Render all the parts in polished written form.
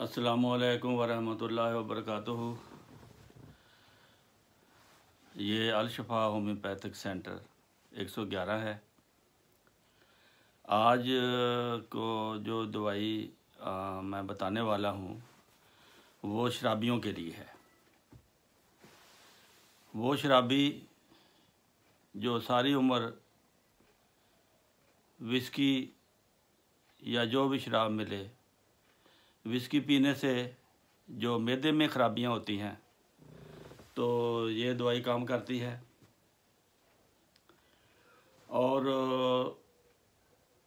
अस्सलामुअलैकुम वरहमतुल्लाहि वबरकातुहू। ये अल-शफा होम्योपैथिक सेंटर 111 है। आज को जो दवाई मैं बताने वाला हूँ वो शराबियों के लिए है। वो शराबी जो सारी उम्र विस्की या जो भी शराब मिले, विस्की पीने से जो मैदे में ख़राबियाँ होती हैं तो ये दवाई काम करती है। और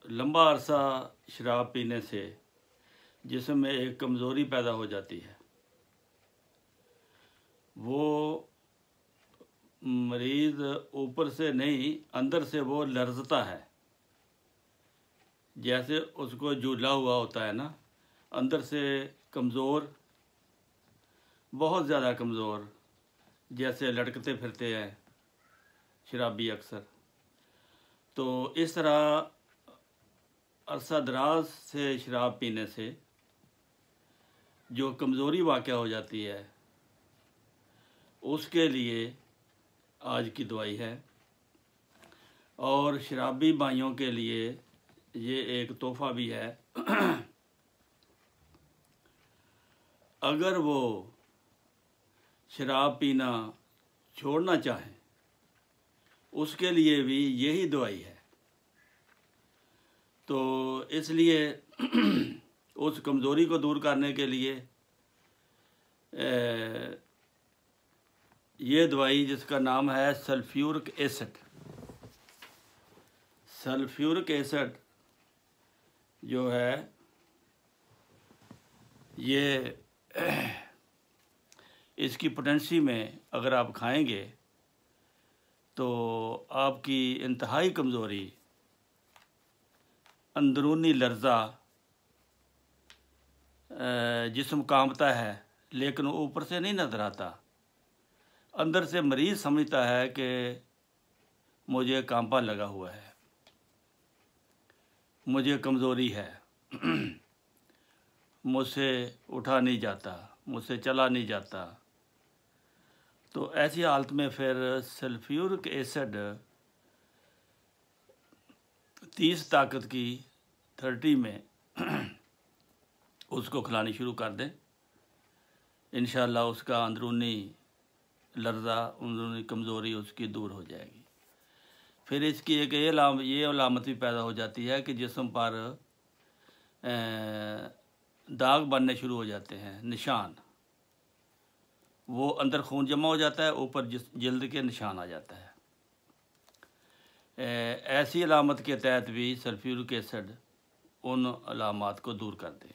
लंबा अरसा शराब पीने से जिस्म में एक कमज़ोरी पैदा हो जाती है, वो मरीज़ ऊपर से नहीं अंदर से वो लर्ज़ता है। जैसे उसको झूला हुआ होता है ना, अंदर से कमज़ोर, बहुत ज़्यादा कमज़ोर, जैसे लटकते फिरते हैं शराबी अक्सर। तो इस तरह अरसा दराज से शराब पीने से जो कमज़ोरी वाक़या हो जाती है, उसके लिए आज की दवाई है। और शराबी भाइयों के लिए ये एक तोहफ़ा भी है। अगर वो शराब पीना छोड़ना चाहें, उसके लिए भी यही दवाई है। तो इसलिए उस कमज़ोरी को दूर करने के लिए ये दवाई, जिसका नाम है सल्फ्यूरिक एसिड। सल्फ्यूरिक एसिड जो है ये इसकी पोटेंसी में अगर आप खाएंगे तो आपकी इंतहाई कमज़ोरी, अंदरूनी लर्ज़ा, जिस्म कांपता है लेकिन ऊपर से नहीं नज़र आता, अंदर से मरीज़ समझता है कि मुझे कांपा लगा हुआ है, मुझे कमज़ोरी है, मुझसे उठा नहीं जाता, मुझसे चला नहीं जाता। तो ऐसी हालत में फिर सल्फ्यूरिक एसिड 30 ताकत की 30 में उसको खिलानी शुरू कर दें। इंशाअल्लाह उसका अंदरूनी लर्ज़ा, अंदरूनी कमज़ोरी उसकी दूर हो जाएगी। फिर इसकी एक ये अलामत भी पैदा हो जाती है कि जिस्म पर दाग बनने शुरू हो जाते हैं, निशान। वो अंदर खून जमा हो जाता है, ऊपर जल्द के निशान आ जाता है। ऐसी अलामत के तहत भी सल्फ्यूरिक एसिड उन अलामात को दूर कर देगी।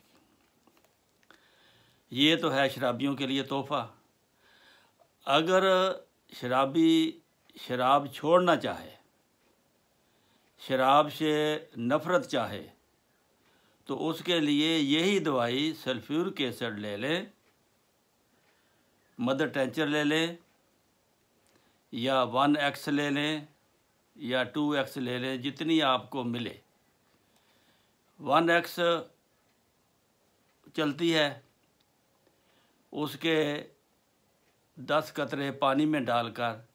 ये तो है शराबियों के लिए तोहफ़ा। अगर शराबी शराब छोड़ना चाहे, शराब से नफ़रत चाहे, तो उसके लिए यही दवाई सल्फ्यूरिक एसिड ले लें, मदर टेंचर ले लें, या 1X ले लें, या 2X ले लें, जितनी आपको मिले। 1X चलती है, उसके 10 कतरे पानी में डालकर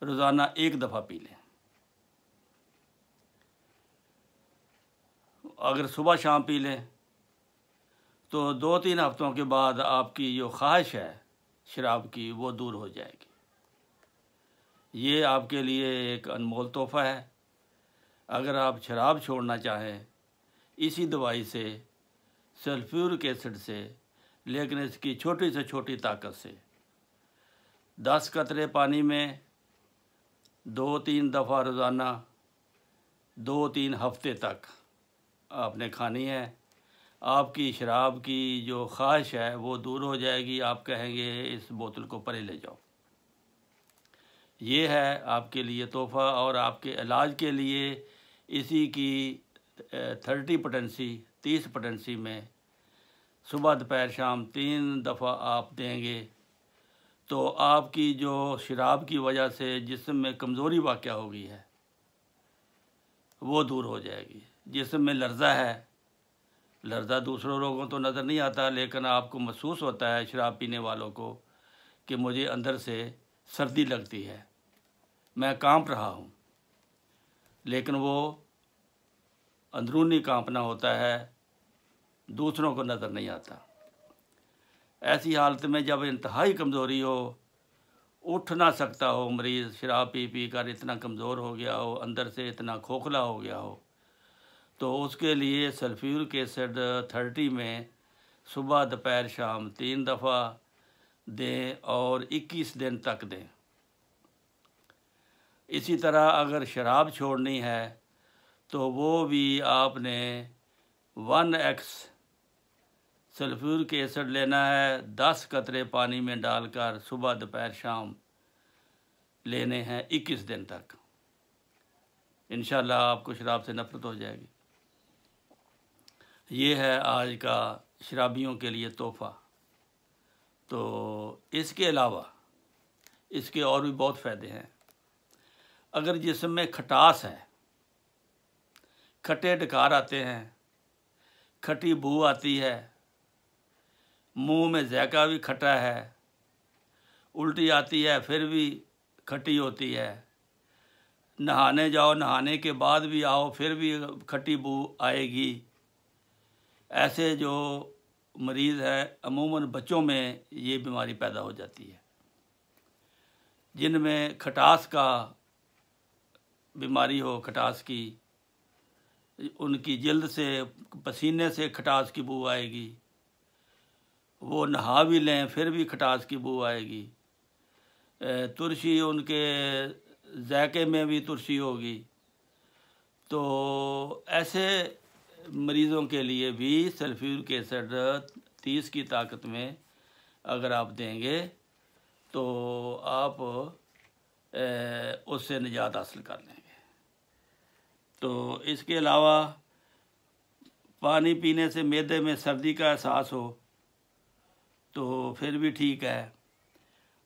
रोज़ाना 1 दफ़ा पी लें। अगर सुबह शाम पी लें तो 2-3 हफ्तों के बाद आपकी जो ख्वाहिश है शराब की, वो दूर हो जाएगी। ये आपके लिए एक अनमोल तोहफ़ा है। अगर आप शराब छोड़ना चाहें इसी दवाई से, सल्फ्यूरिक एसिड से, लेकिन इसकी छोटी से छोटी ताकत से, 10 कतरे पानी में 2-3 दफ़ा रोज़ाना 2-3 हफ्ते तक आपने खानी है। आपकी शराब की जो ख्वाहिश है वो दूर हो जाएगी। आप कहेंगे इस बोतल को परे ले जाओ। ये है आपके लिए तोहफ़ा। और आपके इलाज के लिए इसी की 30 पोटेंसी, 30 पोटेंसी में सुबह दोपहर शाम 3 दफ़ा आप देंगे तो आपकी जो शराब की वजह से जिस्म में कमज़ोरी वाक़या हो गई है वो दूर हो जाएगी। जिस्म में लर्ज़ा है, लर्जा दूसरों लोगों तो नज़र नहीं आता, लेकिन आपको महसूस होता है शराब पीने वालों को कि मुझे अंदर से सर्दी लगती है, मैं कांप रहा हूँ, लेकिन वो अंदरूनी कांपना होता है, दूसरों को नज़र नहीं आता। ऐसी हालत में जब इंतहाई कमज़ोरी हो, उठ ना सकता हो मरीज़, शराब पी पी कर इतना कमज़ोर हो गया हो, अंदर से इतना खोखला हो गया हो, तो उसके लिए सल्फ्यूरिक एसिड 30 में सुबह दोपहर शाम 3 दफ़ा दें और 21 दिन तक दें। इसी तरह अगर शराब छोड़नी है तो वो भी आपने 1x सल्फ्यूरिक एसिड लेना है, 10 कतरे पानी में डालकर सुबह दोपहर शाम लेने हैं 21 दिन तक। इंशाल्लाह आपको शराब से नफ़रत हो जाएगी। ये है आज का शराबियों के लिए तोहफ़ा। तो इसके अलावा इसके और भी बहुत फ़ायदे हैं। अगर जिस्म में खटास है, खट्टे डकार आते हैं, खट्टी बू आती है, मुंह में ज़ायका भी खट्टा है, उल्टी आती है फिर भी खट्टी होती है, नहाने जाओ नहाने के बाद भी आओ फिर भी खट्टी बू आएगी, ऐसे जो मरीज़ है अमूमन बच्चों में ये बीमारी पैदा हो जाती है, जिनमें खटास का बीमारी हो, खटास की, उनकी जल्द से पसीने से खटास की बू आएगी, वो नहा भी लें फिर भी खटास की बू आएगी, तुरशी उनके ज़ायके में भी तुरशी होगी। तो ऐसे मरीज़ों के लिए भी सल्फ्यूरिक एसिड 30 की ताकत में अगर आप देंगे तो आप उससे निजात हासिल कर लेंगे। तो इसके अलावा पानी पीने से मैदे में सर्दी का एहसास हो तो फिर भी ठीक है।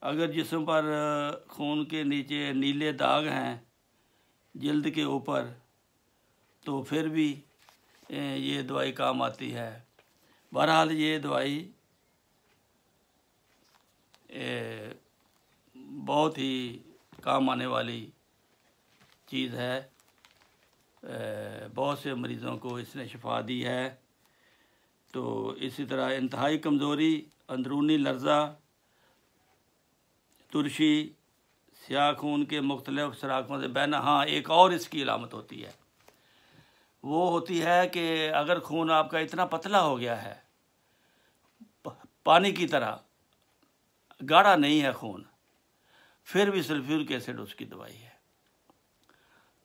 अगर जिस्म पर खून के नीचे नीले दाग हैं जल्द के ऊपर तो फिर भी ये दवाई काम आती है। बहरहाल ये दवाई बहुत ही काम आने वाली चीज़ है। बहुत से मरीज़ों को इसने शिफा दी है। तो इसी तरह इंतहाई कमज़ोरी, अंदरूनी लर्ज़ा, तुरशी, स्याह खून के मुख्तलिफ सराखों से बहना। हाँ, एक और इसकी अलामत होती है, वो होती है कि अगर खून आपका इतना पतला हो गया है, पानी की तरह गाढ़ा नहीं है खून, फिर भी सल्फ्यूरिक एसिड उसकी दवाई है।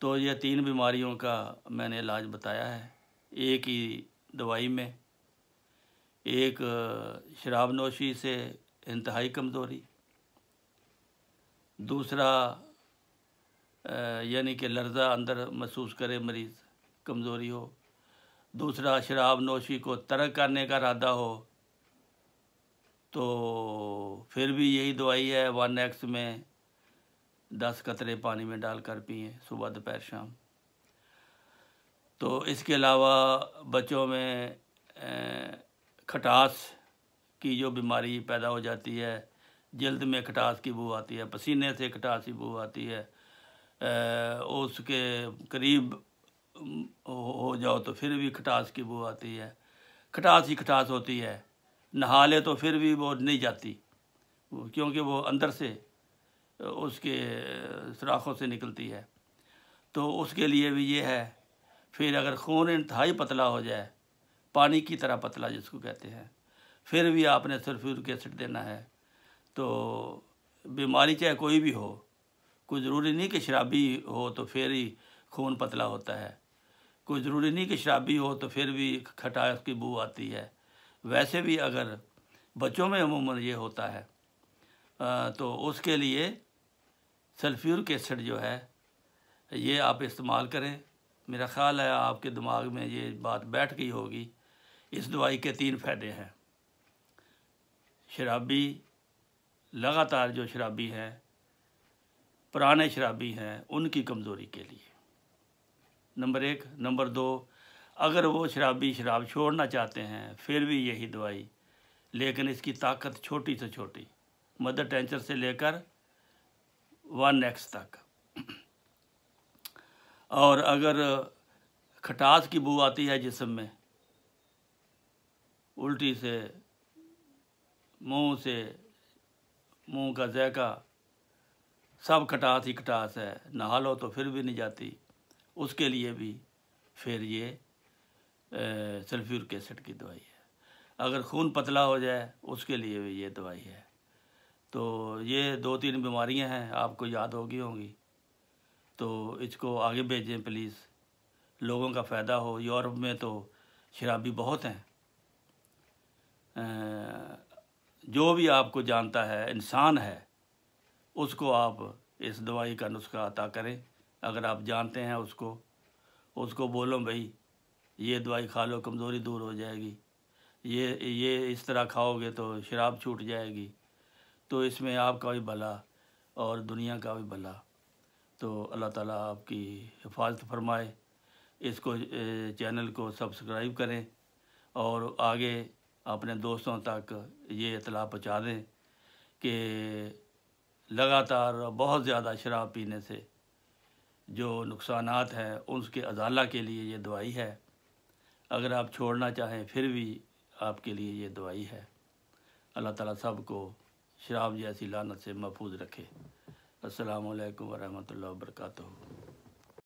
तो ये 3 बीमारियों का मैंने इलाज बताया है एक ही दवाई में। एक शराब नोशी से इंतहाई कमज़ोरी, दूसरा यानी कि लर्ज़ा अंदर महसूस करे मरीज़, कमज़ोरी हो, दूसरा शराब नोशी को तर्क करने का इरादा हो तो फिर भी यही दवाई है, 1x में 10 कतरे पानी में डालकर पिएं सुबह दोपहर शाम। तो इसके अलावा बच्चों में खटास की जो बीमारी पैदा हो जाती है, जल्द में खटास की बू आती है, पसीने से खटास की बू आती है, उसके करीब हो जाओ तो फिर भी खटास की बू आती है, खटास ही खटास होती है, नहा ले तो फिर भी वो नहीं जाती क्योंकि वो अंदर से उसके सुराखों से निकलती है। तो उसके लिए भी ये है। फिर अगर खून इंतहाई पतला हो जाए, पानी की तरह पतला जिसको कहते हैं, फिर भी आपने सल्फ्यूरिक एसिड देना है। तो बीमारी चाहे कोई भी हो, कोई ज़रूरी नहीं कि शराबी हो तो फिर ही खून पतला होता है, कोई ज़रूरी नहीं कि शराबी हो तो फिर भी खटास की बू आती है। वैसे भी अगर बच्चों में अमूमन ये होता है तो उसके लिए सल्फ्यूरिक एसिड जो है ये आप इस्तेमाल करें। मेरा ख़्याल है आपके दिमाग में ये बात बैठ गई होगी। इस दवाई के 3 फ़ायदे हैं। शराबी, लगातार जो शराबी हैं, पुराने शराबी हैं, उनकी कमज़ोरी के लिए नंबर 1। नंबर 2, अगर वो शराबी शराब छोड़ना चाहते हैं फिर भी यही दवाई, लेकिन इसकी ताकत छोटी से छोटी, मदर टेंचर से लेकर 1x तक। और अगर खटास की बू आती है जिस्म में, उल्टी से, मुंह का ज़ायका सब खटास ही खटास है, नहा लो तो फिर भी नहीं जाती, उसके लिए भी फिर ये सल्फ्यूरिक एसिड की दवाई है। अगर खून पतला हो जाए उसके लिए भी ये दवाई है। तो ये 2-3 बीमारियां हैं, आपको याद होंगी, तो इसको आगे भेजें प्लीज़, लोगों का फ़ायदा हो। यूरोप में तो शराबी बहुत हैं। जो भी आपको जानता है, इंसान है, उसको आप इस दवाई का नुस्खा अता करें। अगर आप जानते हैं उसको बोलो भाई ये दवाई खा लो, कमज़ोरी दूर हो जाएगी, ये इस तरह खाओगे तो शराब छूट जाएगी। तो इसमें आपका भी भला और दुनिया का भी भला। तो अल्लाह ताला आपकी हिफाजत फरमाए। इसको चैनल को सब्सक्राइब करें और आगे अपने दोस्तों तक ये इत्तला पहुँचा दें कि लगातार बहुत ज़्यादा शराब पीने से जो नुकसानात हैं उसके अजाला के लिए ये दवाई है। अगर आप छोड़ना चाहें फिर भी आपके लिए ये दवाई है। अल्लाह ताला सबको शराब जैसी लानत से महफूज रखे। अस्सलामु अलैकुम वरहमतुल्लाहि वबरकातुहू।